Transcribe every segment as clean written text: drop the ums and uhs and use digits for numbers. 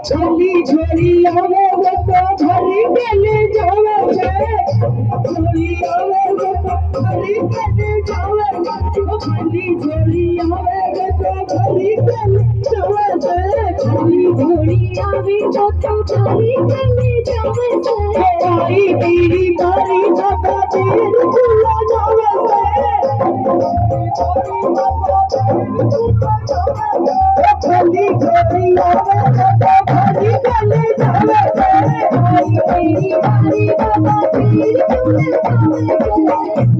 छोली छोली आवे तो झरी गले जावे छोली आवे तो झरी गले जावे छोली छोली आवे तो झरी गले जावे छोली छोली आवे तो झरी गले जावे आई तेरी बारी बाबा तेर झूला जावे छोली छोली आवे हरी गले जावे आई तेरी बारी बाबा तेरी झूले जावे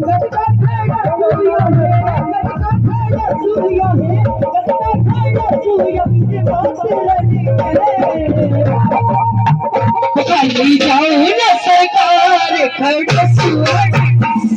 गटका खड़ा सूर्या है गटका खड़ा सूर्या है गटका खड़ा सूर्या से बात लगी चली जाओ न सरकार खड़ा सूर्या